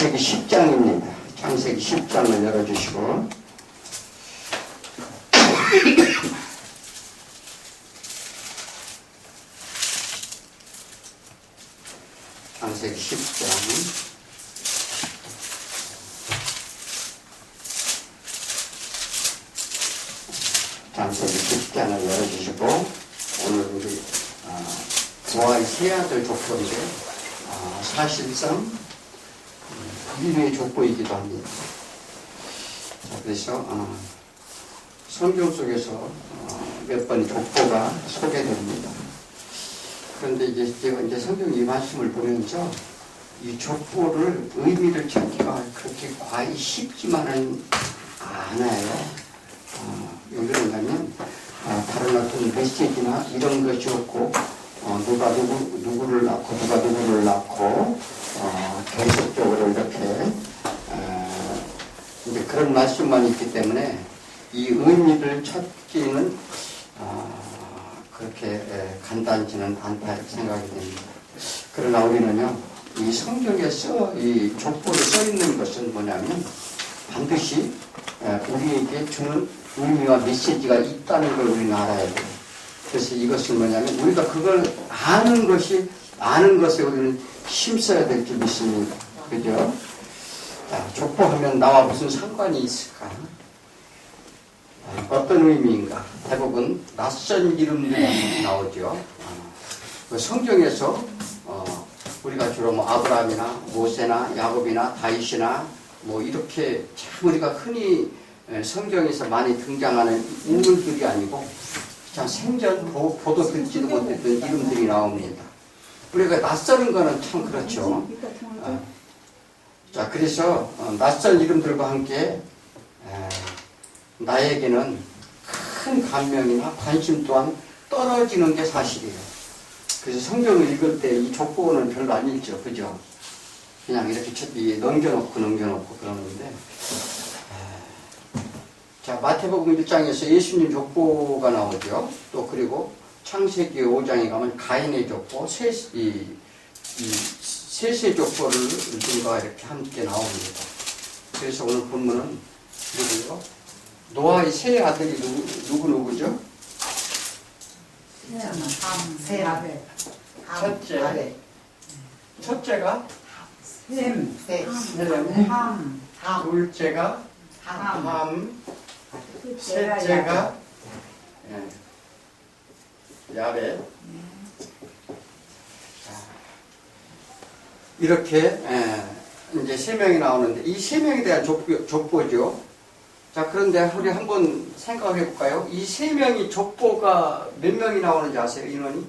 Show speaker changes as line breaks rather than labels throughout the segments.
창세기 10장입니다. 창세기 10장을 열어주시고 창세기 10장 창세기 10장을 열어주시고 오늘 우리 부활 세 아들 족보인데 사실상 인류의 족보이기도 합니다. 자, 그래서 성경 속에서 몇 번 족보가 소개됩니다. 그런데 이제 제가 성경 이 말씀을 보면서 이 족보를 의미를 찾기가 그렇게 과히 쉽지만은 않아요. 왜 그런가면 다른 어떤 메시지나 이런 것이 없고 누가 누구를 낳고 누가 누구를 낳고 계속적으로 이렇게 이제 그런 말씀만 있기 때문에 이 의미를 찾기는 그렇게 간단치는 않다 이렇게 생각이 됩니다. 그러나 우리는요, 이 성경에서 이 족보를 써 있는 것은 뭐냐면 반드시 우리에게 주는 의미와 메시지가 있다는 걸 우리는 알아야 돼요. 그래서 이것은 뭐냐면 우리가 그걸 아는 것에 우리는 힘써야 될 줄 믿습니다. 그죠? 자, 족보하면 나와 무슨 상관이 있을까? 어떤 의미인가? 대부분 낯선 이름들이 나오죠. 그 성경에서 우리가 주로 뭐 아브라함이나 모세나 야곱이나 다윗이나 뭐 이렇게 참 우리가 흔히 성경에서 많이 등장하는 인물들이 아니고 참 생전 보도 듣지도 못했던 이름들이 나옵니다. 우리가 낯설은 거는 참 그렇죠. 자, 그래서 낯선 이름들과 함께 나에게는 큰 감명이나 관심 또한 떨어지는 게 사실이에요. 그래서 성경을 읽을 때 이 족보는 별로 안 읽죠. 그죠? 그냥 이렇게 넘겨놓고 그러는데 자, 마태복음 1장에서 예수님 족보가 나오죠. 또 그리고 창세기 5장에 가면 가인의 족보, 셋의 족보를 누가 이렇게 함께 나옵니다. 그래서 오늘 본문은 누구요? 노아의 세 아들이 누구죠?
세 아들.
첫째가
셈,
둘째가 함, 셋째가 야벳. 이렇게 이제 세 명이 나오는데 이 세 명에 대한 족보죠. 자, 그런데 우리 한번 생각해 볼까요? 이 세 명이 족보가 몇 명이 나오는지 아세요? 인원이?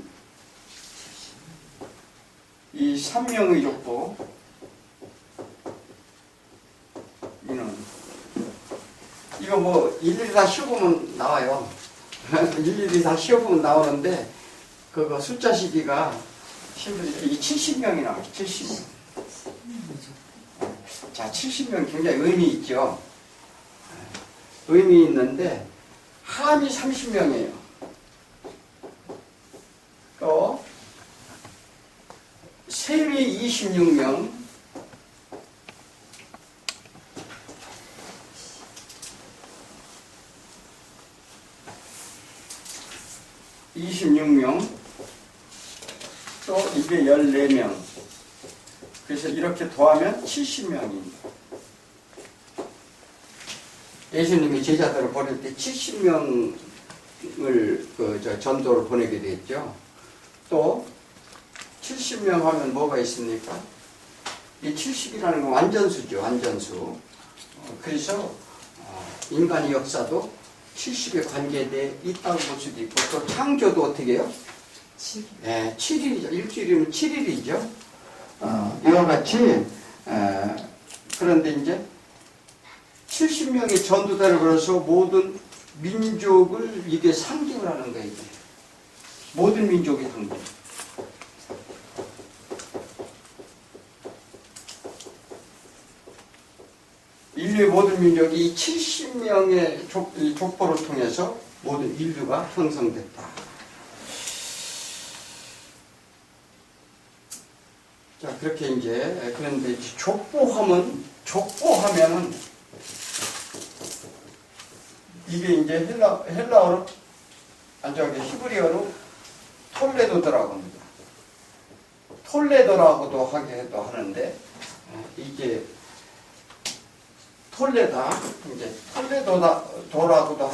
이 3명의 족보 인원. 이거 뭐 일일이 다 쉬어보면 나와요. 일일이 다 쉬어보면 나오는데 그거 숫자 시기가 이 70명이 나와요. 70명. 자, 70명 굉장히 의미 있죠. 의미 있는데 함이 30명이에요. 또 셈이 26명, 또 이게 14명. 그래서 이렇게 더하면 70명입니다. 예수님이 제자들을 보낼 때 70명을 전도를 보내게 됐죠. 또 70명 하면 뭐가 있습니까? 이 70이라는 건 완전수죠. 완전수. 그래서 인간의 역사도 70에 관계돼 있다고 볼 수도 있고 또 창조도 어떻게 해요? 7일. 네, 7일이죠. 일주일이면 7일이죠. 이와 같이 그런데 이제 70명의 전도자를 걸어서 모든 민족을 이게 상징을 하는 거예요. 모든 민족의 상징. 인류의 모든 민족이 70명의 족보를 통해서 모든 인류가 형성됐다. 자, 그렇게 이제, 그런데 족보하면은, 이게 이제 헬라어로, 저기 히브리어로 톨레도라고 합니다. 톨레도라고도 하기도 하는데, 이게 톨레다, 이제 톨레도라고도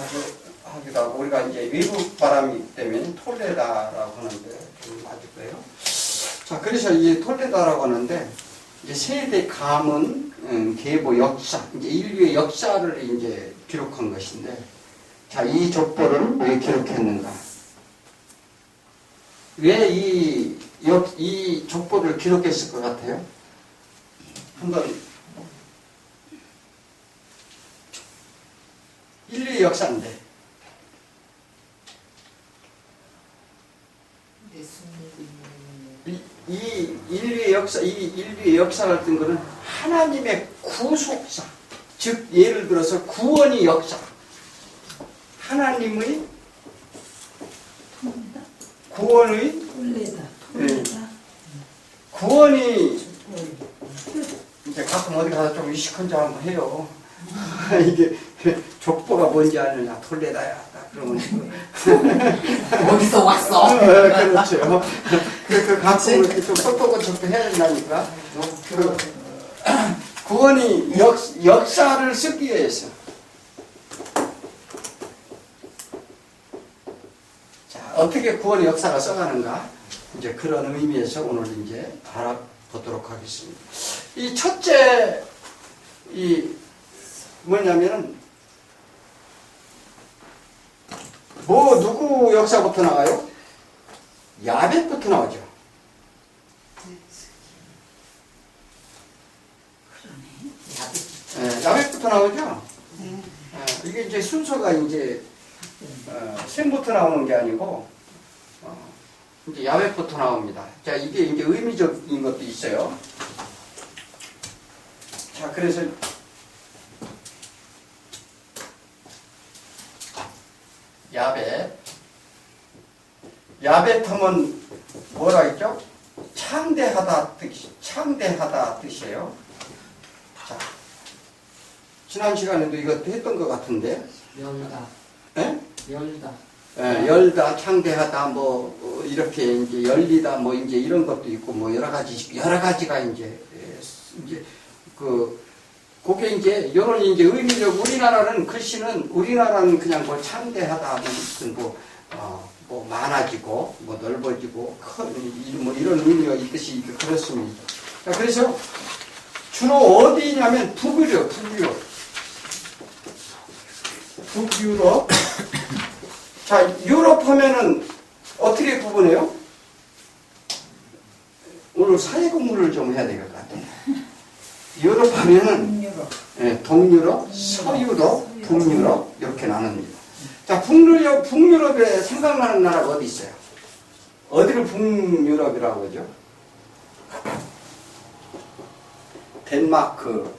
하기도 하고, 우리가 이제 외국 바람이기 때문에 톨레다라고 하는데, 좀 맞을 거예요. 자, 그래서 이 톨레다라고 하는데, 이제 세대 가문, 계보 역사, 이제 인류의 역사를 이제 기록한 것인데, 자, 이 족보를 왜 기록했는가? 왜 이 족보를 기록했을 것 같아요? 한번, 인류의 역사인데, 이 인류의 역사 같은 거는 하나님의 구속사, 즉 예를 들어서 구원의 역사, 하나님의 구원의 구원이 이제 가끔 어디 가서 좀 의식한 척 한번 해요. 이게 족보가 뭔지 아느냐, 톨레다야. 그러면
어디서 왔어?
그렇죠. 그 가끔 이렇게 좀 똑똑한 척도 해야 된다니까. 구원이 역사를 쓰기 위해서. 자, 어떻게 구원의 역사가 써가는가? 이제 그런 의미에서 오늘 이제 알아보도록 하겠습니다. 이 첫째, 뭐냐면은, 누구 역사부터 나와요? 야벳부터 나오죠. 야벳부터 나오죠. 이게 이제 순서가 이제 셈부터 나오는 게 아니고 이제 야벳부터 나옵니다. 자, 이게 이제 의미적인 것도 있어요. 자, 그래서 야벳 하면 뭐라 했죠? 창대하다 뜻이에요. 자, 지난 시간에도 이거 했던 것 같은데.
열다.
예?
열다.
열다, 창대하다, 뭐 이렇게 이제 열리다, 뭐 이제 이런 것도 있고, 뭐 여러 가지가 이제 그게 이제 이런 이제 의미적 우리나라는 그냥 뭐 창대하다, 무슨 뭐 많아지고, 뭐 넓어지고, 뭐 이런 의미가 있듯이 그렇습니다. 자, 그래서 주로 어디냐면 북유럽. 자, 유럽 하면은 어떻게 구분해요? 오늘 사회 공부를 좀 해야 될 것 같아요. 유럽 하면은 동유럽, 서유럽, 북유럽 이렇게 나눕니다. 자, 북유럽에 생각나는 나라가 어디 있어요? 어디를 북유럽이라고 하죠? 덴마크,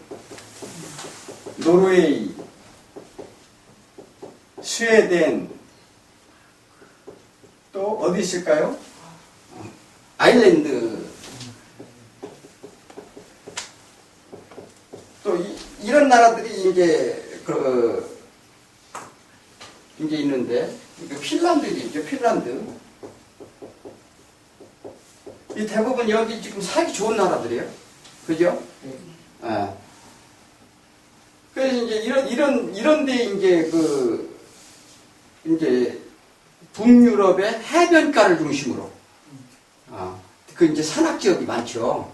노르웨이, 스웨덴, 또 어디 있을까요? 아일랜드. 또 이런 나라들이 이제 이제 있는데, 핀란드도 있죠. 핀란드. 이 대부분 여기 지금 살기 좋은 나라들이에요. 그죠? 그래서 이제 이런데 이제 북유럽의 해변가를 중심으로, 그 이제 산악 지역이 많죠.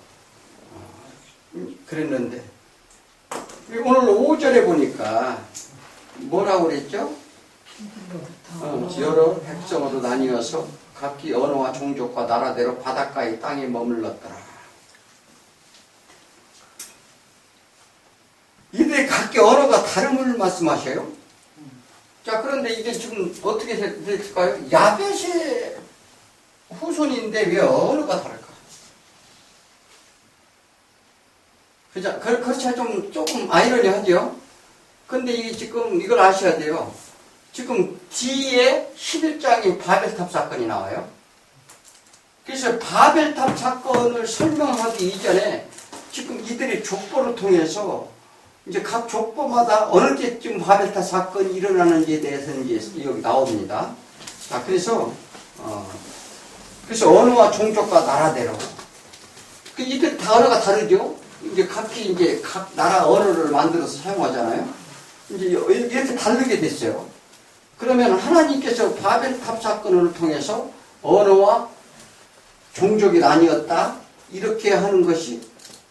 그랬는데, 오늘 5절에 보니까 뭐라고 그랬죠? 여러 백성으로 나뉘어서 각기 언어와 종족과 나라대로 바닷가의 땅에 머물렀더라. 이들의 각기 언어가 다름을 말씀하셔요. 자, 그런데 이게 지금 어떻게 될까요? 야벳의 후손인데 왜 언어가 다를까? 그죠? 그렇지, 조금 아이러니하죠? 근데 이게 지금 이걸 아셔야 돼요. 지금 뒤에 11장인 바벨탑 사건이 나와요. 그래서 바벨탑 사건을 설명하기 이전에 지금 이들이 족보를 통해서 이제 각 족보마다 어느 때쯤 바벨탑 사건이 일어나는지에 대해서는 이제 여기 나옵니다. 자, 그래서 언어와 종족과 나라대로. 이들 단어가 다르죠? 이제 각기 이제 각 나라 언어를 만들어서 사용하잖아요? 이제 이렇게 다르게 됐어요. 그러면 하나님께서 바벨탑 사건을 통해서 언어와 종족이 나뉘었다? 이렇게 하는 것이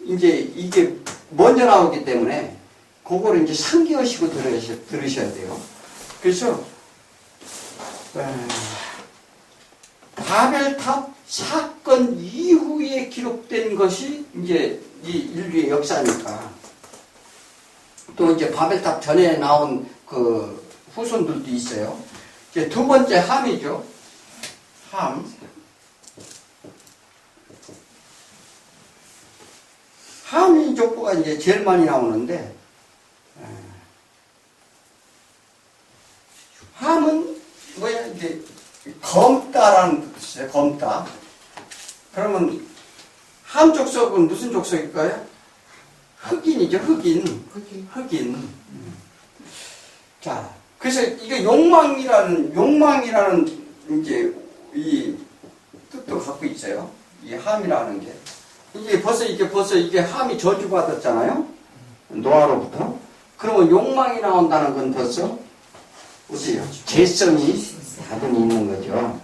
이제 이게 먼저 나오기 때문에 그거를 이제 상기하시고 들으셔야 돼요. 그래서, 바벨탑 사건 이후에 기록된 것이 이제 이 인류의 역사니까. 또 이제 바벨탑 전에 나온 그 후손들도 있어요. 이제 두 번째 함이죠. 함. 함이 족보가 이제 제일 많이 나오는데, 함은 뭐야, 이제 검다라는 뜻이에요. 검다. 그러면 함 족속은 무슨 족속일까요? 흑인이죠. 흑인. 자, 그래서 이게 욕망이라는 이제 이 뜻도 갖고 있어요. 이 함이라는 게. 이게 벌써 이게 함이 저주받았잖아요. 노아로부터. 그러면 욕망이 나온다는 건 벌써 어디요? 죄성이 다분히 있는 거죠.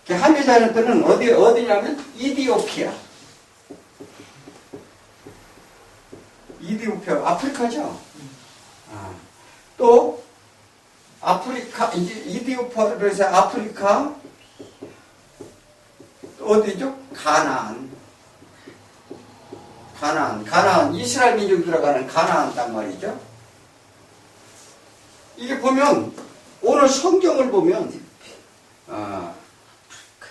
함의 자녀들은 어디냐면 이디오피아, 아프리카죠. 또 아프리카, 이제 이디오피아로 해서 아프리카, 어디죠? 가나안, 이스라엘 민족 들어가는 가나안 땅 말이죠. 이게 보면 오늘 성경을 보면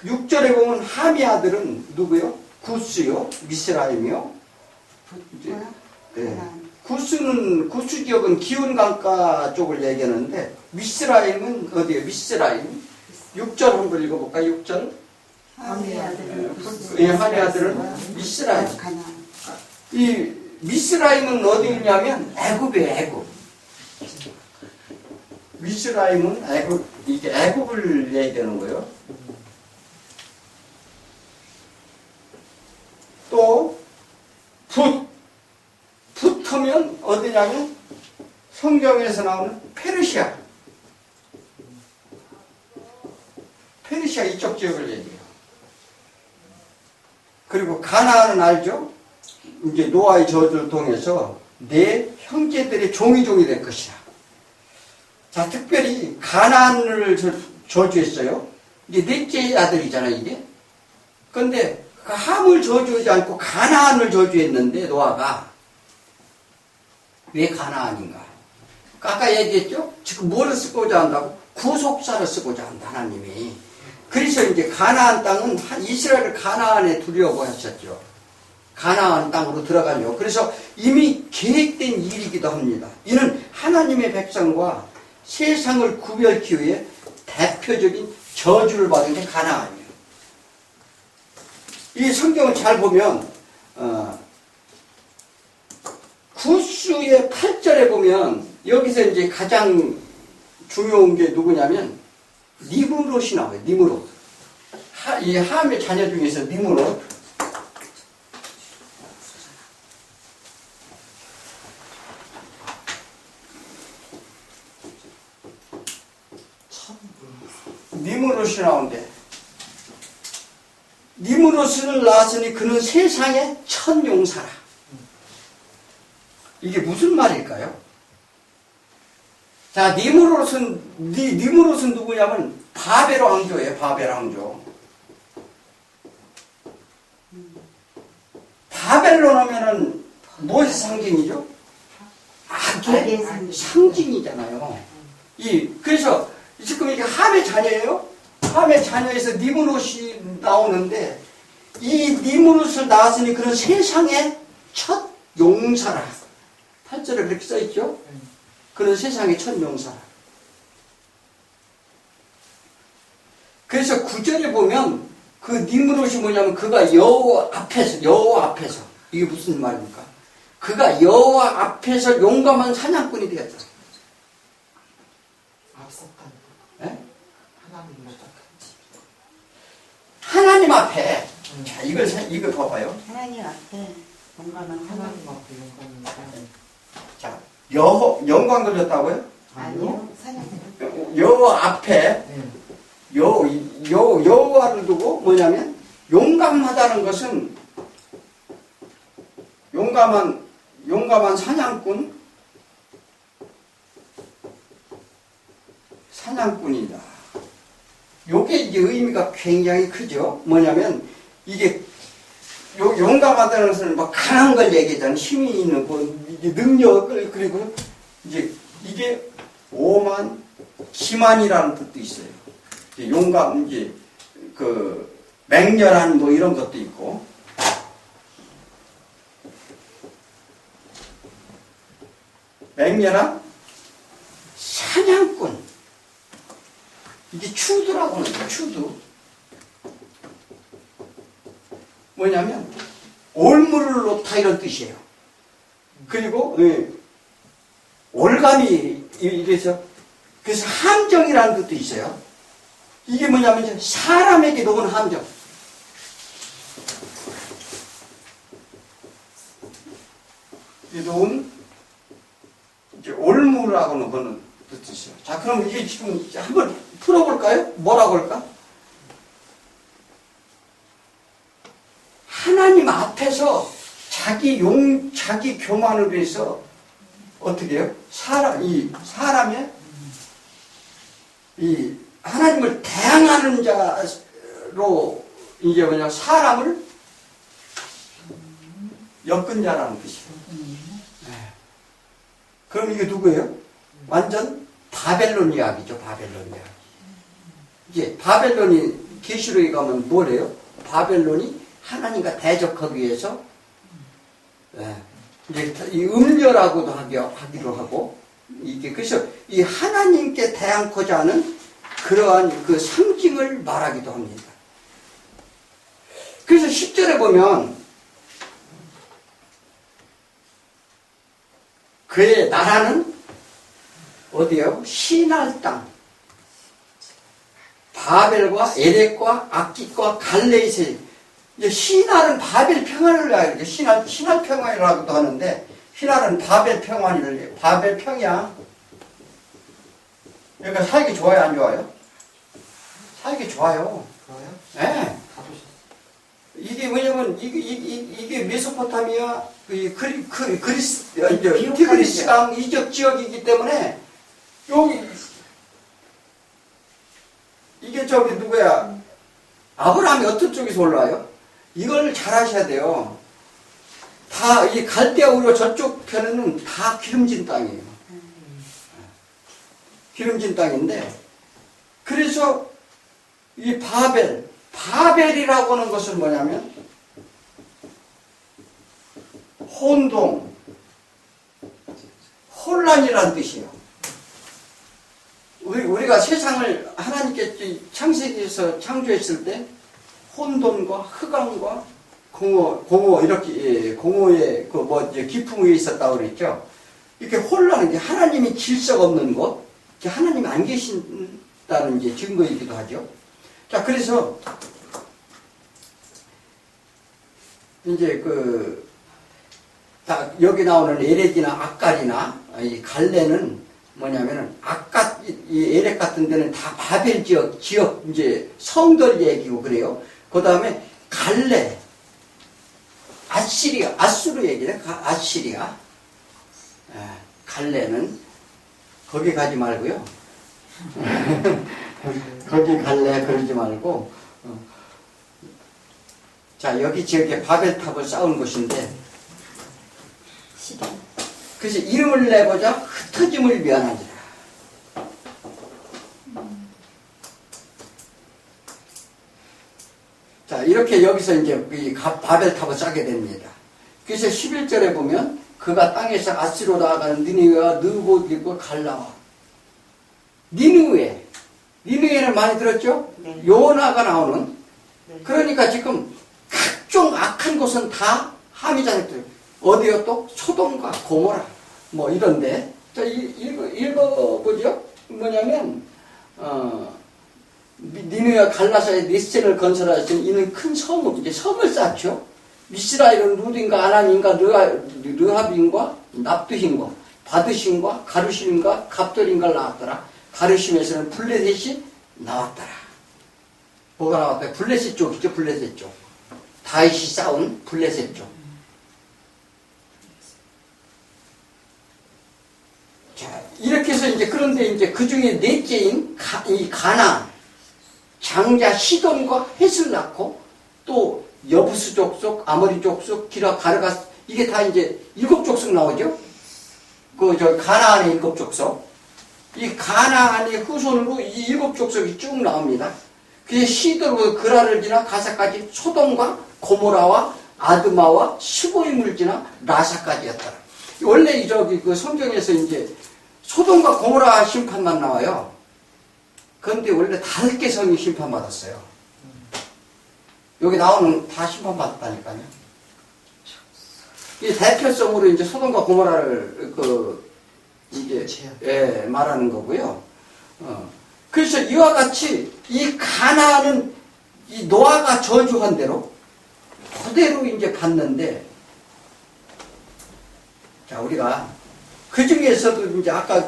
6절에 보면 함의 아들은 누구요? 구스요, 미스라임이요. 네. 구스 지역은 기온 강가 쪽을 얘기하는데 미스라임은 어디에요? 미스라임. 6절 한번 읽어볼까요? 6절.
함의 아들은
함의 아들은 미스라임. 이 미스라임은 어디 있냐면 애굽이에요. 애굽. 미스라임은 이게 애굽을 얘기하는 거예요. 또 풋하면 어디냐면 성경에서 나오는 페르시아 이쪽 지역을 얘기해요. 그리고 가나안은 알죠? 이제 노아의 저주를 통해서 내 형제들의 종이 될 것이다. 자, 특별히 가나안을 저주했어요. 이게 넷째 아들이잖아요, 이게. 그런데 함을 저주하지 않고 가나안을 저주했는데 노아가 왜 가나안인가? 아까 얘기했죠? 지금 뭐를 쓰고자 한다고? 구속사를 쓰고자 한다, 하나님이. 그래서 이제 가나안 땅은 이스라엘을 가나안에 두려고 하셨죠. 가나안 땅으로 들어가려고. 그래서 이미 계획된 일이기도 합니다. 이는 하나님의 백성과 세상을 구별하기 위해 대표적인 저주를 받은 게 가나안이에요. 이 성경을 잘 보면 구스의 8절에 보면 여기서 이제 가장 중요한 게 누구냐면 니므롯이 나와요. 니므롯. 이 함의 자녀 중에서 니므롯. 니므롯이 나오는데 니므롯을 낳았으니 그는 세상의 첫 용사라. 이게 무슨 말일까요? 자, 니므롯은 누구냐면 바벨 왕조예요. 바벨 왕조. 바벨론 하면은 무엇의 상징이죠? 악의 상징이잖아요. 그래서 지금 이게 함의 자녀예요. 함의 자녀에서 니므롯이 나오는데 이 니므롯을 낳았으니 그는 세상의 첫 용사라. 8절에 그렇게 써있죠? 그는 세상의 첫 용사라. 그래서 9절에 보면 그 니므롯이 뭐냐면 그가 여호와 앞에서 이게 무슨 말입니까? 그가 여호와 앞에서 용감한 사냥꾼이 되었다.
앞섰던
예?
하나님을 쫓았지.
하나님 앞에 자 이걸 봐봐요.
하나님 앞에 용감한 하나님.
하나님 앞에 용감한 사람.
자 영광 돌렸다고요?
아니요, 사냥.
여호와 앞에
네.
여호와를 두고 뭐냐면 용감하다는 것은 용감한 사냥꾼이다. 요게 이제 의미가 굉장히 크죠. 뭐냐면 이게 용감하다는 것은 막 강한 걸 얘기하잖아요. 힘이 있는 거, 이게 능력을 그리고 이제 이게 오만 기만이라는 뜻도 있어요. 용감 이제 그 맹렬한 뭐 이런 것도 있고. 맹렬한 사냥꾼. 이게 추두라고 하는 거예요. 추두. 뭐냐면 올무를 놓다 이런 뜻이에요. 그리고 올감이 이래서 그래서 함정이라는 뜻도 있어요. 이게 뭐냐면 사람에게 놓은 함정. 놓은 이제 올무라고는 하는 뜻이에요. 자, 그럼 이게 지금 한번 풀어볼까요? 뭐라고 할까? 하나님 앞에서 자기 교만을 위해서 어떻게 해요? 사람의 이 하나님을 대항하는 자로 이제 뭐냐 사람을 엮은 자라는 뜻이에요. 그럼 이게 누구예요? 완전 바벨론 이야기죠. 바벨론 이야기. 이제 바벨론이 계시록에 가면 뭐래요? 바벨론이 하나님과 대적하기 위해서 이제 이 음녀라고도 하기로 하고 이게 그래서 이 하나님께 대항하고자 하는 그러한 그 상징을 말하기도 합니다. 그래서 10절에 보면 그의 나라는 어디요? 시날 땅. 바벨과 에렉과 악깃과 갈레의 세. 이제 시날은 바벨 평화를 이야기해요. 시날 평화라고도 하는데 시날은 바벨 평화를 바벨 평야. 그러니까 살기 좋아요, 안 좋아요? 살기 좋아요.
좋아요?
예. 네.
가보셨어요?
이게 뭐냐면 이게 메소포타미아 티그리스강 이적 지역이기 때문에 여기 이게 저기 누구야? 아브라함이 어떤 쪽에서 올라와요? 이걸 잘 아셔야 돼요. 다 이 갈대아 우리가 저쪽 편에는 다 기름진 땅이에요. 기름진 땅인데 그래서 이 바벨이라고 하는 것은 뭐냐면 혼동, 혼란이라는 뜻이에요. 우리가 세상을 하나님께 창세기에서 창조했을 때 혼돈과 흑암과 공허 이렇게 공허의 그 기풍 위에 있었다고 그랬죠. 이렇게 혼란한 게 하나님이 질서가 없는 것, 하나님이 안 계신다는 이제 증거이기도 하죠. 자, 그래서 이제 여기 나오는 에렉이나 악갈이나 이 갈레는 뭐냐면은 이 에렉 같은 데는 다 바벨 지역 이제 성들 얘기고 그래요. 그 다음에 갈레, 아수르 얘기래. 아시리아. 갈레는 거기 가지 말고요. 거기 갈래 그러지 말고. 자, 여기 지역에 바벨탑을 쌓은 곳인데 그래서 이름을 내보자 흩어짐을 면하니라. 자, 이렇게 여기서 이제 이 바벨탑을 쌓게 됩니다. 그래서 11절에 보면 그가 땅에서 아스로 나아가는 니느웨와 느보들과 갈라와. 니느웨는 많이 들었죠?
네.
요나가 나오는
네.
그러니까 지금 각종 악한 곳은 다 함이 자녀들. 어디요 또? 소돔과 고모라. 뭐 이런데. 자, 읽어보죠. 뭐냐면, 니느웨와 갈라사의 닛센을 건설하신 이는 큰 섬을, 이제 섬을 쌓죠. 미스라엘은 루딘과 아난인과 르합인과 납두힘과 바드심과 가르심과 갑돌인가 나왔더라. 가르심에서는 블레셋이 나왔더라. 뭐가 나왔더라? 블레셋 쪽이죠, 블레셋 쪽. 다윗이 쌓은 블레셋 쪽. 자, 이렇게 해서 이제 그런데 이제 그 중에 넷째인 이 가나안, 장자 시돈과 헷을 낳고 또 여부스 족속, 아모리 족속, 기라 가르가 이게 다 이제 7족속 나오죠. 가나안의 7족속. 이 가나안의 후손으로 이 7족속이 쭉 나옵니다. 그게 시돈으로 그라를 지나 가사까지 소돔과 고모라와 아드마와 15인을 지나 라사까지였더라. 원래 그 성경에서 이제 소돔과 고모라 심판만 나와요. 그런데 원래 5개 성이 심판받았어요. 여기 나오는 다 심판받았다니까요. 이 대표성으로 이제 소돔과 고모라를 말하는 거고요. 그래서 이와 같이 이 가나안은 이 노아가 저주한 대로 그대로 이제 받는데, 자, 우리가 그 중에서도 이제 아까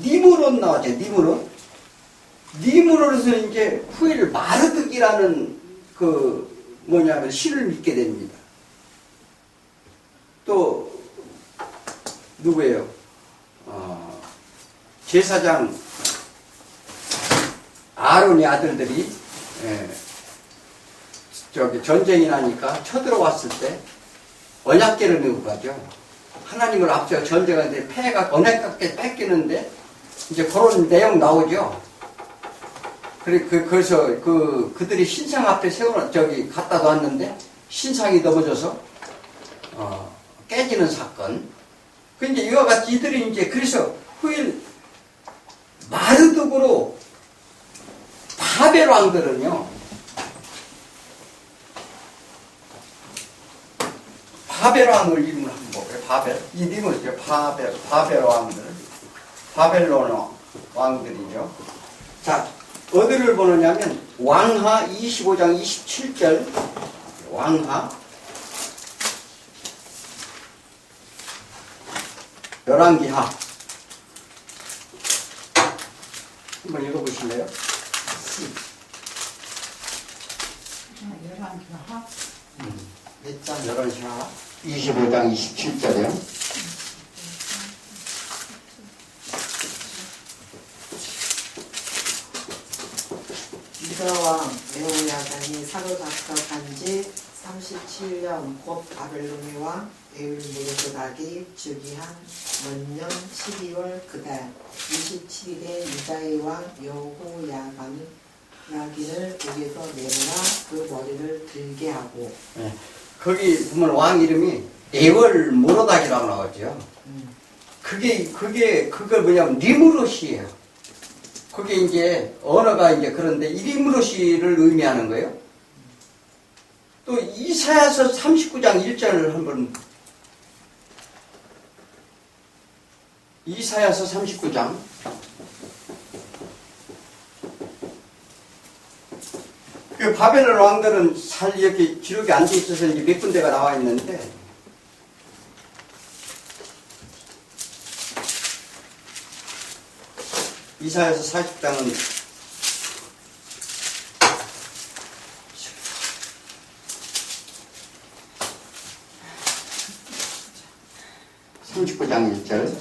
니므롯 나왔죠. 니므롯은 이제 후일 마르득이라는 신을 믿게 됩니다. 또 누구예요? 제사장 아론의 아들들이 전쟁이 나니까 쳐들어왔을 때 언약궤를 메고 가죠. 하나님을 앞세워 전쟁하는데 패가 언약궤 뺏기는데 이제 그런 내용 나오죠. 그래서 그들이 신상 앞에 갖다 놨는데 신상이 넘어져서 깨지는 사건. 근데 이와 같이 이들이 이제 그래서 후일 마르둑으로 바벨 왕들은요, 바벨 왕을 이름을 한번 볼게요. 바벨. 이 이름을 바벨 왕들. 바벨론 왕들이죠. 자, 어디를 보느냐면, 왕하 25장 27절, 왕하. 11기하. 한번 읽어보실래요?
11기하.
몇 장?
11기하. 25장 27절이요.
유다왕 여호야단이 사로잡혀 간지 37년 곧 바벨론의 왕 에울메로닥이 즉위한 먼년 12월 그달 27일에 유다의 왕 여호야단은 야긴을 옥에서 내려라 그 머리를 들게 하고.
네. 거기 보면 왕 이름이 에월 모로닥이라고 나오죠. 그거 뭐냐면 니므롯이에요. 그게 이제 언어가 이제 그런데 이리므롯이를 의미하는 거예요. 또 이사야서 39장 1절을 한번, 이사야서 39장 그 바벨론 왕들은 잘 이렇게 기록이 안 돼 있어서 이제 몇 군데가 나와 있는데, 이사야서 40장은 39장 1절.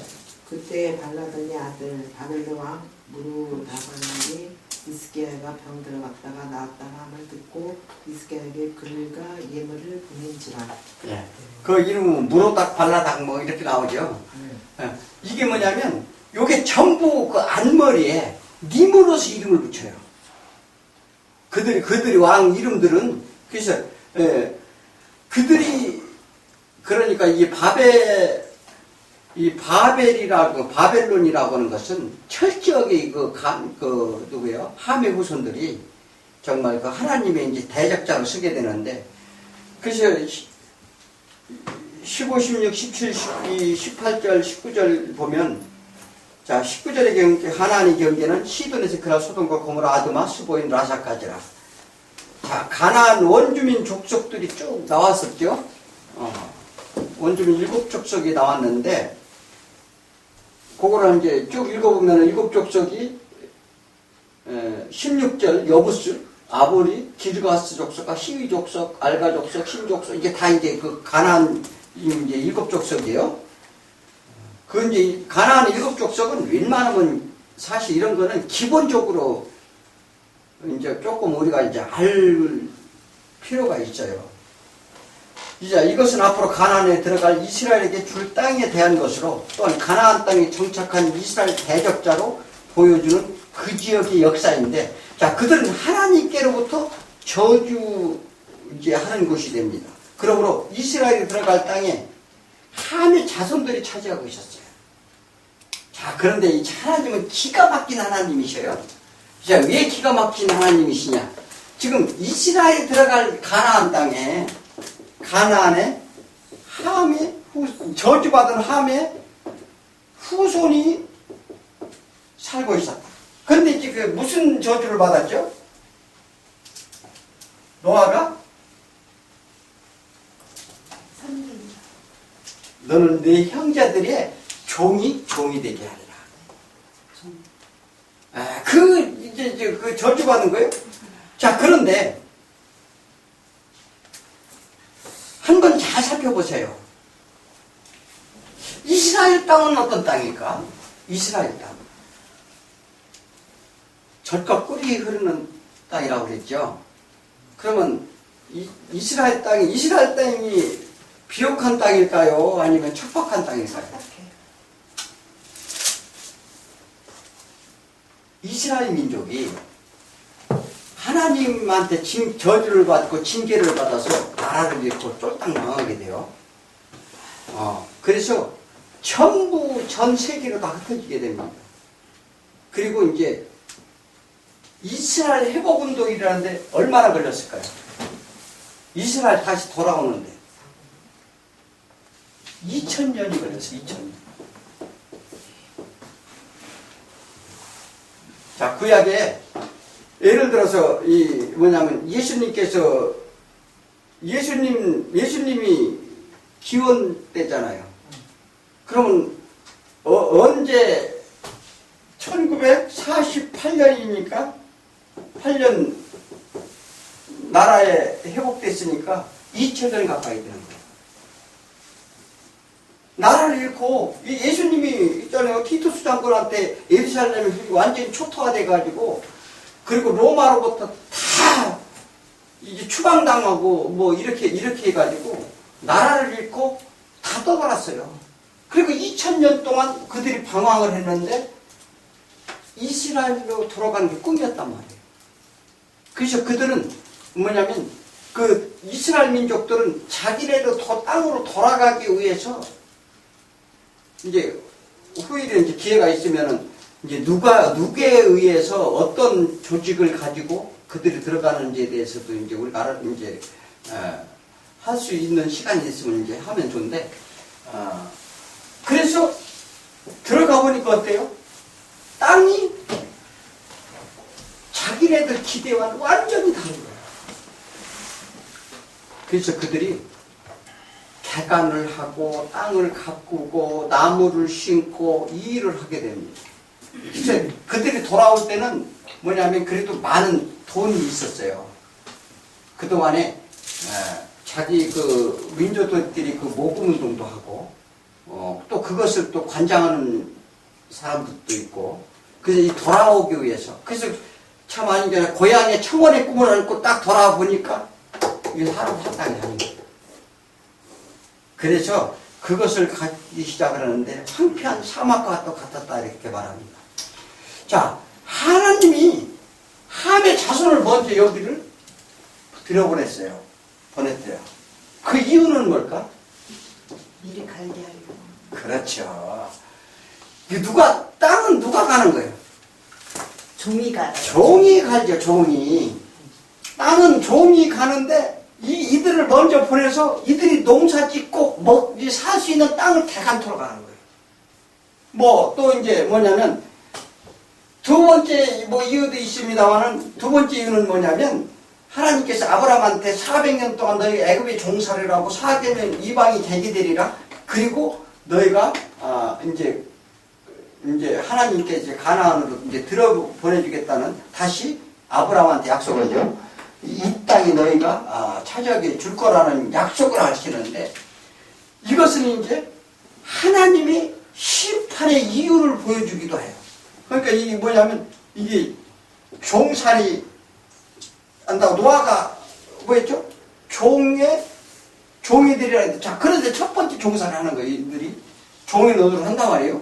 그때 발라단의 아들 바벨론 왕 무르다발이 이스기야가 병 들어갔다가 나았다가 함을 듣고 이스기야에게 글과 예물을 보낸지라.
예. 그 이름은 무로닥 발라닥 뭐 이렇게 나오죠. 예. 이게 뭐냐면 요게 전부 그 앞머리에 니므롯 이름을 붙여요. 그들이 왕 이름들은 그래서 그들이 그러니까 이 바벨론이라고 하는 것은 철저하게 누구예요? 함의 후손들이 정말 그 하나님의 이제 대적자로 쓰게 되는데, 그래서 15, 16, 17, 12, 18절, 19절 보면, 자, 19절의 경계, 하나님의 경계는 시돈에서 그날 소돔과 고모라, 아드마, 스보인, 라사까지라. 자, 가나안 원주민 족속들이 쭉 나왔었죠. 원주민 7족속이 나왔는데, 그거를 이제 쭉 읽어보면 7족속이 16절 여부스, 아보리, 기르가스 족속과 시위 족속, 알가 족속, 신 족속, 이게 다 이제 그 가나안 이제 7족속이에요. 그 이제 가나안 7족속은 웬만하면 사실 이런 거는 기본적으로 이제 조금 우리가 이제 알 필요가 있어요. 이제 이것은 앞으로 가나안에 들어갈 이스라엘에게 줄 땅에 대한 것으로, 또한 가나안 땅에 정착한 이스라엘 대적자로 보여주는 그 지역의 역사인데, 자, 그들은 하나님께로부터 저주 이제 하는 곳이 됩니다. 그러므로 이스라엘이 들어갈 땅에 함의 자손들이 차지하고 있었어요. 자, 그런데 이 하나님은 기가 막힌 하나님이셔요. 자, 왜 기가 막힌 하나님이시냐? 지금 이스라엘이 들어갈 가나안 땅에, 가나안에 함의 저주받은 함의 후손이 살고 있었다. 그런데 이제 그 무슨 저주를 받았죠? 노아가 너는 네 형제들의 종이 되게 하리라. 이제 그 저주받은 거예요. 자, 그런데 한번 잘 살펴보세요. 이스라엘 땅은 어떤 땅일까? 이스라엘 땅. 젖과 꿀이 흐르는 땅이라고 그랬죠. 그러면 이스라엘 땅이 비옥한 땅일까요? 아니면 척박한 땅일까요? 이스라엘 민족이 하나님한테 저주를 받고 징계를 받아서 나라를 잃고 쫄딱 망하게 돼요. 그래서 전부 전 세계로 다 흩어지게 됩니다. 그리고 이제 이스라엘 회복운동이라는데 얼마나 걸렸을까요? 이스라엘 다시 돌아오는데 2000년이 걸렸어요. 2000년. 자, 구약에 예를 들어서 예수님이 기원 때잖아요. 그러면 언제 1948년이니까 8년 나라에 회복됐으니까 2000년 가까이 되는 거예요. 나라를 잃고 예수님이 있잖아요. 티투스 장군한테 예루살렘이 완전히 초토화돼가지고, 그리고 로마로부터 다 이제 추방당하고 뭐 이렇게 해가지고 나라를 잃고 다 떠돌았어요. 그리고 2000년 동안 그들이 방황을 했는데 이스라엘로 돌아가는 게 꿈이었단 말이에요. 그래서 그들은 뭐냐면 그 이스라엘 민족들은 자기네도 땅으로 돌아가기 위해서 이제 후일에 이제 기회가 있으면은 이제 누구에 의해서 어떤 조직을 가지고 그들이 들어가는지에 대해서도 이제 우리가 이제 할 수 있는 시간이 있으면 이제 하면 좋은데, 그래서 들어가 보니까 어때요? 땅이 자기네들 기대와는 완전히 다른 거예요. 그래서 그들이 개간을 하고 땅을 가꾸고 나무를 심고 이 일을 하게 됩니다. 그래서 그들이 돌아올 때는 뭐냐면 그래도 많은 돈이 있었어요. 그동안에 자기 그 민족들이 그 모금 운동도 하고 또 그것을 또 관장하는 사람들도 있고, 그래서 이 돌아오기 위해서, 그래서 참 아니잖아요. 고향의 청원의 꿈을 안고 딱 돌아와 보니까 이게 사람 한 땅이 아닌 거예요. 그래서 그것을 갖기 시작하는데 황폐한 사막과 같았다 이렇게 말합니다. 자, 하나님이 함의 자손을 먼저 여기를 보냈대요. 그 이유는 뭘까?
미리 갈게 하려고.
그렇죠. 땅은 누가 가는 거예요?
종이 가요.
종이 갈죠, 종이. 땅은 종이 가는데 이들을 먼저 보내서 이들이 농사 짓고 살 수 있는 땅을 대간토로 가는 거예요. 뭐 또 이제 뭐냐면 두 번째 뭐 이유도 있습니다만은 두 번째 이유는 뭐냐면 하나님께서 아브라함한테 400년 동안 너희 애굽에 종살이를 하고 400년 이방이 되게 되리라. 그리고 너희가 이제 하나님께 이제 가나안으로 이제 들어 보내주겠다는 다시 아브라함한테 약속을 하죠. 이 땅이 너희가 차지하게 줄 거라는 약속을 하시는데 이것은 이제 하나님이 심판의 이유를 보여주기도 해요. 그러니까 이게 뭐냐면 이게 종살이 한다고 노아가 뭐였죠? 종이들이라 했는데 자 그런데 첫 번째 종살을 하는 거예요. 이들이 종이 노릇을 한단 말이에요.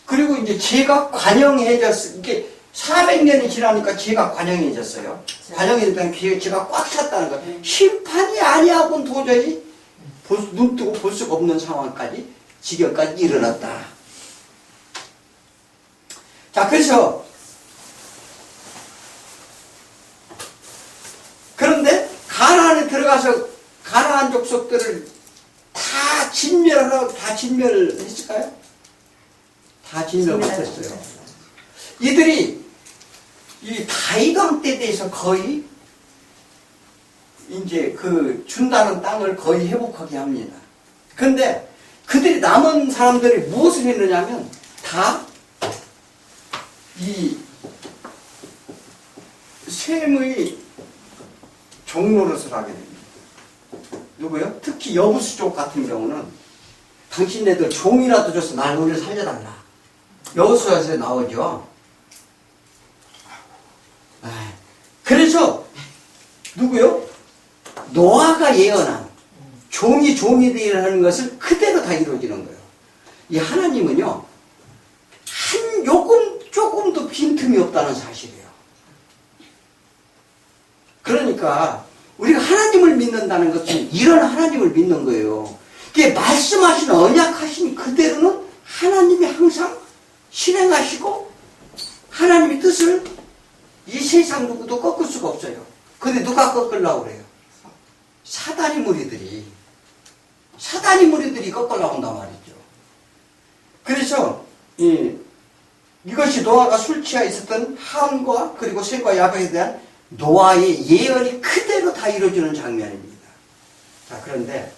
그리고 이제 죄가 관영해졌어. 이게 400년이 지나니까 죄가 관영해졌어요. 관영해졌다는 죄가 꽉 찼다는 거예요. 심판이 아니하고는 도저히 눈 뜨고 볼 수가 없는 상황까지 지경까지 일어났다. 자, 그래서 그런데 가나안에 들어가서 가나안 족속들을 다 진멸하라고 다 진멸했을까요? 다 진멸 못했어요. 이들이 이 다윗 왕 때 대해서 거의 이제 그 준다는 땅을 거의 회복하게 합니다. 그런데 그들이 남은 사람들이 무엇을 했느냐면 다 이 셈의 종노릇을 하게 됩니다. 누구요? 특히 여부수족 같은 경우는 당신네들 종이라도 줘서 날 우리를 살려달라. 여호수아에서 나오죠. 그래서 누구요? 노아가 예언한 종이 되라는 것을 그대로 다 이루어지는 거예요. 이 하나님은요, 조금도 빈틈이 없다는 사실이에요. 그러니까 우리가 하나님을 믿는다는 것은 이런 하나님을 믿는 거예요. 이게 말씀하신 언약하신 그대로는 하나님이 항상 실행하시고 하나님의 뜻을 이 세상 누구도 꺾을 수가 없어요. 근데 누가 꺾으려고 그래요? 사단의 무리들이 꺾으려고 한단 말이죠. 그래서 이것이 노아가 술 취해 있었던 함과 그리고 셈과 야벳에 대한 노아의 예언이 그대로 다 이루어지는 장면입니다. 자, 그런데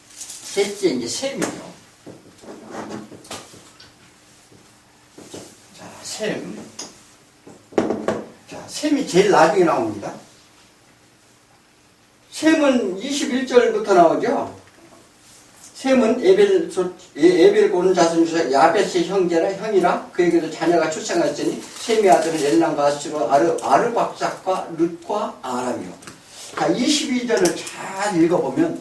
셋째 이제 셈이죠. 자, 셈. 자, 셈이 제일 나중에 나옵니다. 셈은 21절부터 나오죠. 셈은 에벨 고는 자손 중에 야벳의 형이라 그에게도 자녀가 출생하였으니 셈의 아들은 엘람과 아수르 아르박삭과 룻과 아람이요. 자, 22절을 잘 읽어보면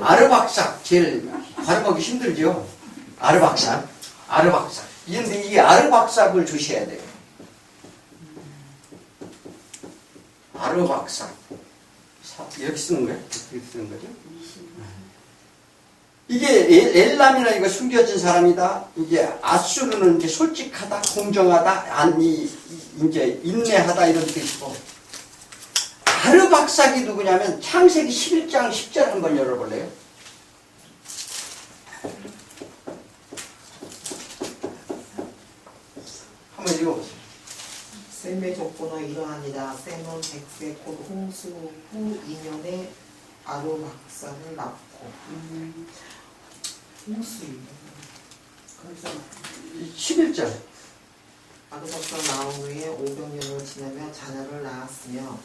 아르박삭 제일 발음하기 힘들죠. 아르박삭. 그런데 이 아르박삭을 주셔야 돼요. 아르박삭. 이렇게 쓰는 거예요? 이렇게 쓰는 거죠? 이게 엘람이나 이거 숨겨진 사람이다. 이제 아수르는 이제 솔직하다, 공정하다, 이제 인내하다 이런 뜻이고. 아르박삭이 누구냐면 창세기 11장 10절 한번 열어볼래요? 한번 읽어보세요.
셈의 조건은 이러하니라. 셈은 100세 곧 홍수 후 2년에 아르박삭을 낳고. 홍수
11절.
아르박삭 나온 후에 500년을 지나며 자녀를 낳았으며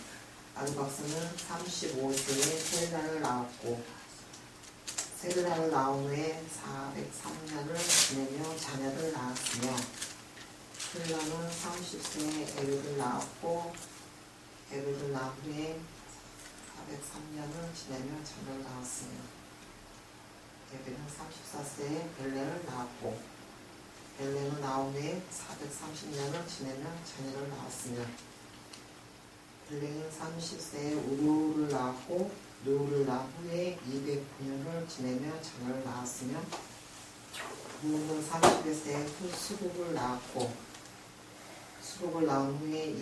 아르박삭은 35세에 세르라를 낳았고 세르라를 낳은 후에 403년을 지내며 자녀를 낳았으며 세르라는 30세에 에르를 낳았고 에르를 낳은 후에 403년을 지내며 자녀를 낳았으며 에벨은 34세에 벨레를 낳았고 벨레는 낳은 후에 430년을 지내며 자녀를 낳았으며 벨렉은 30세에 우루를 낳았고 누를 낳은 후에 209년을 지내며 자녀를 낳았으며 누는 31세에 수국을 낳았고 수국을 낳은 후에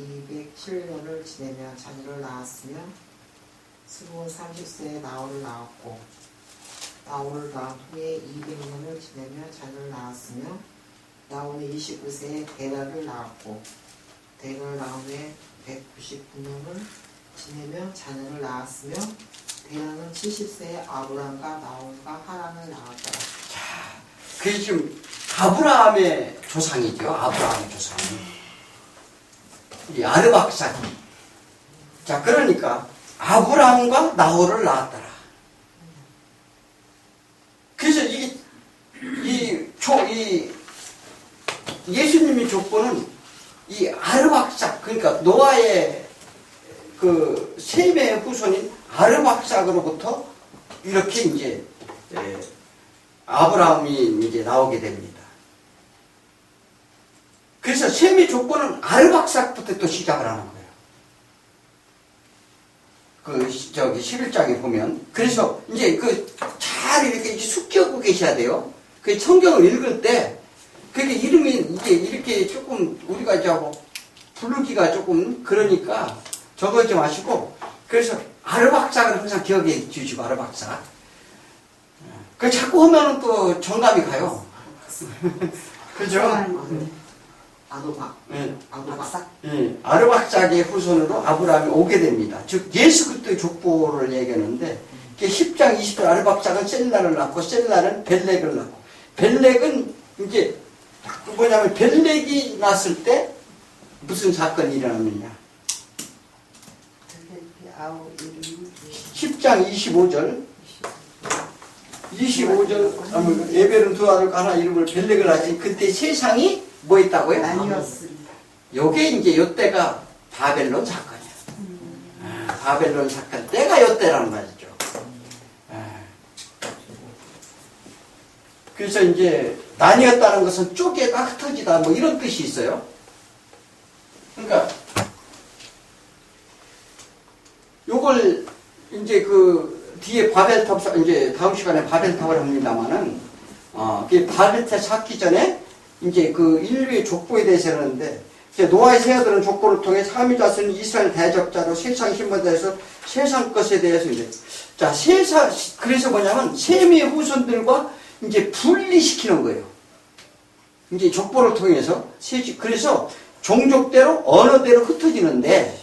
207년을 지내며 자녀를 낳았으며 수국은 30세에 나홀을 낳았고 나홀을 낳은 후에 200년을 지내며 자녀를 낳았으며 나홀은 29세에 데라를 낳았고 데라를 낳은 후에 199년을 지내며 자녀를 낳았으며 데라는 70세에 아브람과 나홀과 하란을 낳았더라.
그게 지금 아브라함의 조상이죠. 아브라함의 조상. 이 아르박삭. 자, 그러니까 아브라함과 나홀을 낳았더라. 그래서 예수님의 족보는 이 아르박삭, 그러니까 노아의 그 셈의 후손인 아르박삭으로부터 이렇게 이제 아브라함이 이제 나오게 됩니다. 그래서 셈의 족보는 아르박삭부터 또 시작을 하는 거예요. 그 11장에 보면. 그래서 이제 잘 이렇게 숙지하고 계셔야 돼요. 그 성경을 읽을 때 그게 이름이 이제 이렇게 조금 우리가 이제 부르기가 조금 그러니까 적어지 마시고, 그래서 아르박삭을 항상 기억해 주시고, 아르박삭. 그 자꾸 하면은 또 정감이 가요. 그죠?
아도박.
네.
아도박.
네. 아르박삭의 후손으로 아브라함이 오게 됩니다. 즉 예수 그리스도의 족보를 얘기하는데 10장 20절 아르박삭은 셀라를 낳고 셀라는 벨렉을 낳고, 벨렉은 이제 뭐냐면 벨렉이 났을 때 무슨 사건이 일어났느냐. 10장 25절 25절 에벨은 두 아들과 하나 이름을 벨렉을 하지. 그때 세상이 뭐 있다고요?
나뉘었습니다.
요게 이제 요때가 바벨론 사건이야. 바벨론 사건 때가 요때라는 말이죠. 그래서 이제 나뉘었다는 것은 쪼개다 흩어지다 뭐 이런 뜻이 있어요. 그러니까 요걸 이제 그 뒤에 바벨탑, 이제 다음 시간에 바벨탑을 합니다만은 그 바벨탑 쌓기 전에 이제 그 인류의 족보에 대해서 하는데, 노아의 세 아들은 족보를 통해 삼위 자손 이스라엘 대적자로 세상 힘에 대해서 세상 것에 대해서 이제 그래서 뭐냐면 셈의 후손들과 이제 분리시키는 거예요. 이제 족보를 통해서 그래서 종족대로 언어대로 흩어지는데,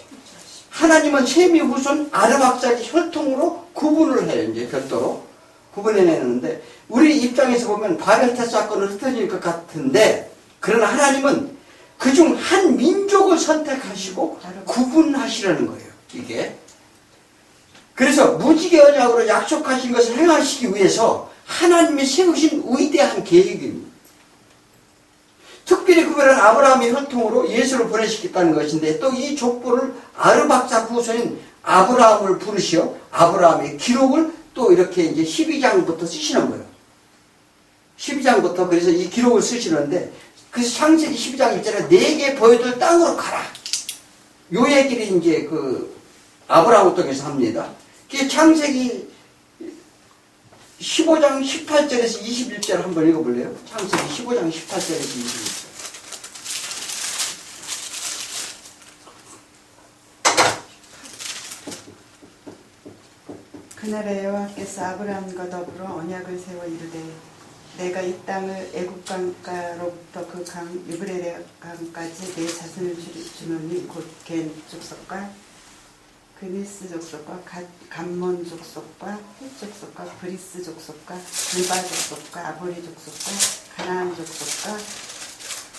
하나님은 셈의 후손 아르박삭의 혈통으로 구분을 해요. 이제 별도로 구분해내는데, 우리 입장에서 보면 바벨탑 사건은 흩어질 것 같은데, 그러나 하나님은 그중 한 민족을 선택하시고 구분하시려는 거예요. 이게. 그래서 무지개 언약으로 약속하신 것을 행하시기 위해서 하나님이 세우신 위대한 계획입니다. 특별히 구별한 아브라함의 혈통으로 예수를 보내시겠다는 것인데, 또 이 족보를 아르박삭 후손인 아브라함을 부르시어 아브라함의 기록을 또 이렇게 이제 12장부터 쓰시는 거예요. 12장부터 그래서 이 기록을 쓰시는데, 그래서 창세기 12장 1절에 내게 보여줄 땅으로 가라. 요 얘기를 이제 그 아브라함을 통해서 합니다. 그게 창세기 15장 18절에서 21절 한번 읽어볼래요? 창세기 15장 18절에서 21절.
그날에 여호와께서 아브라함과 더불어 언약을 세워 이르되 내가 이 땅을 애굽 강가로부터 그 강 유브레레 강까지 내 자손을 주노니 곧 겐 족속과 그니스 족속과 감몬 족속과 헷 족속과 브리스 족속과 불바 족속과 아보리 족속과 가나안 족속과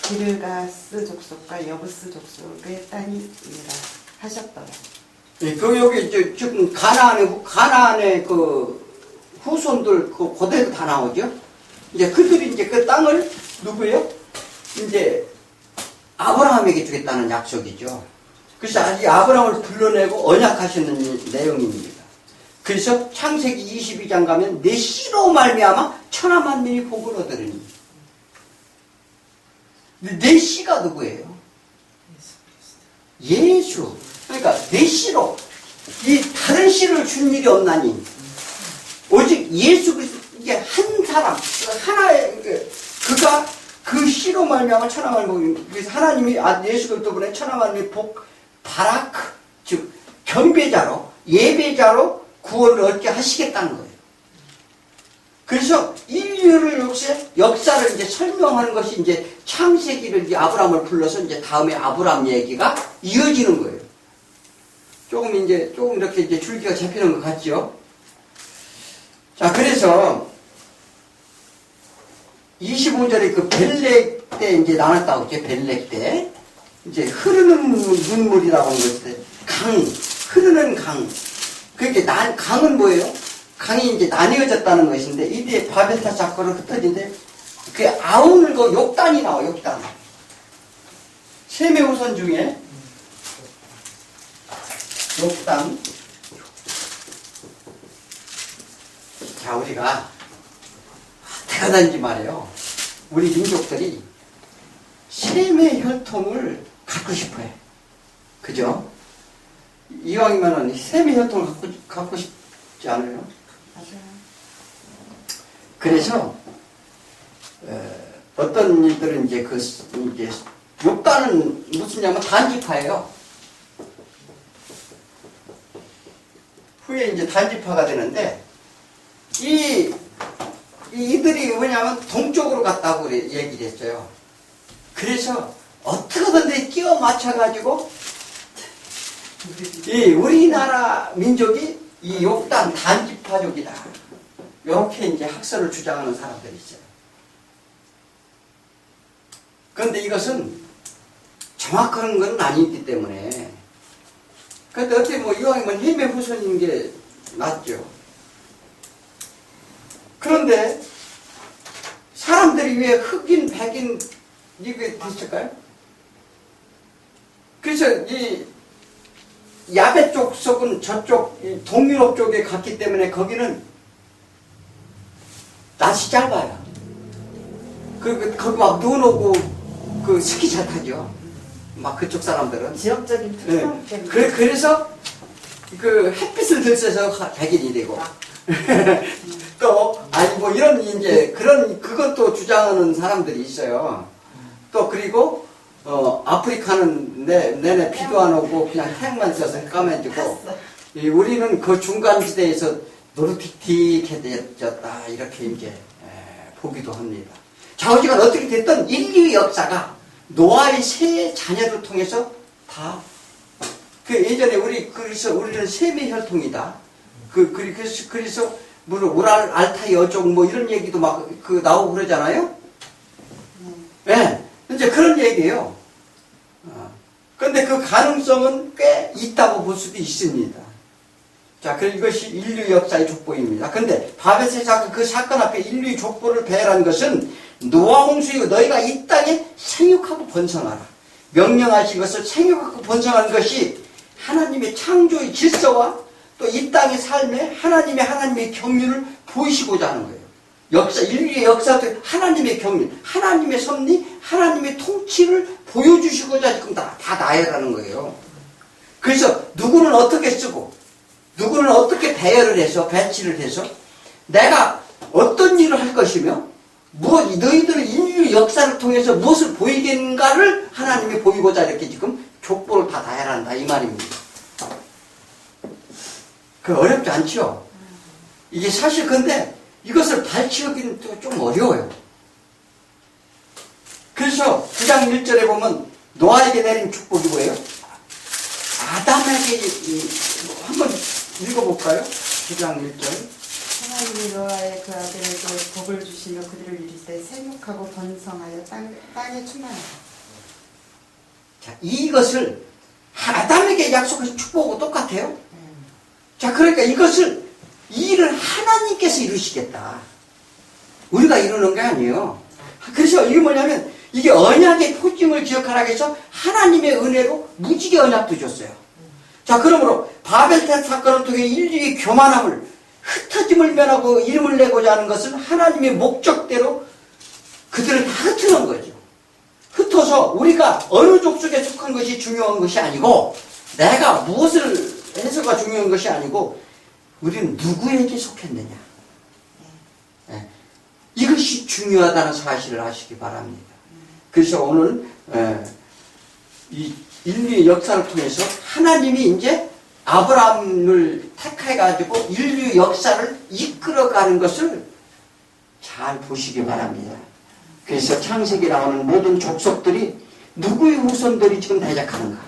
기르가스 족속과 여부스 족속의 땅이니라 하셨더라.
예, 여기 이제 지금 가나안의 그 후손들 그 고대도 다 나오죠. 이제 그들이 이제 그 땅을 누구예요? 이제 아브라함에게 주겠다는 약속이죠. 그래서 아직 아브라함을 불러내고 언약하시는 내용입니다. 그래서 창세기 22장 가면 내 씨로 말미암아 천하만 민이 복을 얻으리니. 내 씨가 누구예요? 예수. 그러니까 내 씨로 이 다른 씨를 준 일이 없나니 오직 예수 그리스도 이게 한 사람 하나의 그가 그 씨로 말미암아 천하만을 복이 그래서 하나님이 예수 그리스도 분의 천하만을 복 바라크 즉 경배자로 예배자로 구원을 얻게 하시겠다는 거예요. 그래서 인류를 역사를 이제 설명하는 것이 이제 창세기를 이제 아브라함을 불러서 이제 다음에 아브라함 얘기가 이어지는 거예요. 조금 이렇게 이제 줄기가 잡히는 것 같죠? 자, 그래서 25절에 그 벨렉 때 이제 나눴다고 했죠. 벨렉 때. 이제 흐르는 눈물이라고 하는 것인데, 흐르는 강. 그게 강은 뭐예요? 강이 이제 나뉘어졌다는 것인데, 이때 바벨탑 사건은 흩어진데, 그 아우늘고 욕단이 나와, 욕단. 셈의 후손 중에, 욕단. 자, 우리가, 어떻게 하든지 말이에요. 우리 민족들이 셈의 혈통을 갖고 싶어요. 그죠? 이왕이면은 셈의 혈통을 갖고 싶지 않아요?
맞아요.
그래서 어떤 일들은 이제 이제 욕단은 무슨냐면 단지파예요. 후에 이제 단지파가 되는데 이들이 뭐냐면 동쪽으로 갔다고 얘기를 했어요. 그래서 어떻게든 끼워 맞춰가지고 이 우리나라 민족이 이 욕단 단지파족이다. 이렇게 이제 학설을 주장하는 사람들이 있어요. 그런데 이것은 정확한 건 아니기 때문에. 그런데 어떻게 뭐 이왕이면 햄의 후손인 게 낫죠. 그런데 사람들이 왜 흑인, 백인 이게 됐을까요? 그래서 이 야베 쪽 속은 저쪽 동유럽 쪽에 갔기 때문에 거기는 낯이 짧아요. 거기 막 눈 오고 그 스키 잘 타죠. 막 그쪽 사람들은.
지역적인 특성 때문에.
그래서 그 햇빛을 들써서 백인이 되고. 또, 아니, 뭐, 이런, 이제, 그것도 주장하는 사람들이 있어요. 또, 그리고, 아프리카는 내내 비도 안 오고 그냥 태양만 써서 까매지고, 우리는 그 중간지대에서 노릇틱틱해졌다. 이렇게 이제, 보기도 합니다. 자, 어지간 어떻게 됐든 인류의 역사가 노아의 세 자녀를 통해서 다, 예전에 그래서 우리는 셈의 혈통이다. 그래서, 물론 우랄 알타이 어쩌고 뭐 이런 얘기도 막 나오고 그러잖아요. 네, 이제 그런 얘기예요. 그런데 그 가능성은 꽤 있다고 볼 수도 있습니다. 자, 이것이 인류 역사의 족보입니다. 그런데 바벨의 사건 그 사건 앞에 인류의 족보를 배열한 것은 노아 홍수이고 너희가 이 땅에 생육하고 번성하라. 명령하신 것을 생육하고 번성하는 것이 하나님의 창조의 질서와 또 이 땅의 삶에 하나님의 경륜을 보이시고자 하는 거예요. 인류의 역사도 하나님의 경륜, 하나님의 섭리, 하나님의 통치를 보여주시고자 지금 다 나열하는 거예요. 그래서 누구는 어떻게 쓰고, 누구는 어떻게 배치를 해서, 내가 어떤 일을 할 것이며, 너희들은 인류 역사를 통해서 무엇을 보이겠는가를 하나님이 보이고자 이렇게 지금 족보를 다 나열한다, 이 말입니다. 어렵지 않죠? 이게 사실 근데 이것을 발치하기는 좀 어려워요. 그래서 9장 1절에 보면 노아에게 내린 축복이 뭐예요? 아담에게 한번 읽어볼까요? 9장 1절.
하나님이 노아의 그 아들에게 복을 주시며 그들을 이르시되 생육하고 번성하여 땅에 충만하라.
자, 이것을 아담에게 약속하신 축복하고 똑같아요. 자, 그러니까 이 일을 하나님께서 이루시겠다. 우리가 이루는 게 아니에요. 그래서 이게 뭐냐면, 이게 언약의 포짐을 기억하라 해서 하나님의 은혜로 무지개 언약도 줬어요. 자, 그러므로 바벨탑 사건을 통해 인류의 교만함을, 흩어짐을 면하고 이름을 내고자 하는 것은 하나님의 목적대로 그들을 다 흩트는 거죠. 흩어서 우리가 어느 족속에 속한 것이 중요한 것이 아니고, 내가 무엇을 해서가 중요한 것이 아니고 우리는 누구에게 속했느냐. 예. 이것이 중요하다는 사실을 아시기 바랍니다. 그래서 오늘 이 인류의 역사를 통해서 하나님이 이제 아브라함을 택해가지고 인류 역사를 이끌어가는 것을 잘 보시기 바랍니다. 그래서 창세기에 나오는 모든 족속들이 누구의 후손들이 지금 대적하는가.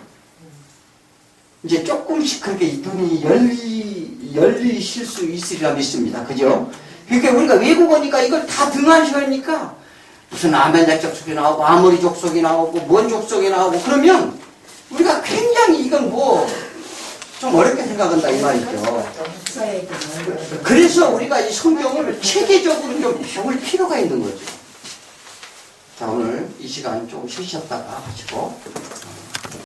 이제 조금씩 그렇게 눈이 열리실 수 있으리라 믿습니다. 그죠? 그러니까 우리가 외국 오니까 이걸 다 등한시하니까 무슨 아멜렉 족속이 나오고 아모리 족속이 나오고 뭔 족속이 나오고 그러면 우리가 굉장히 이건 뭐 좀 어렵게 생각한다 이 말이죠. 그래서 우리가 이 성경을 체계적으로 좀 배울 필요가 있는 거죠. 자, 오늘 이 시간 좀 쉬셨다가 하시고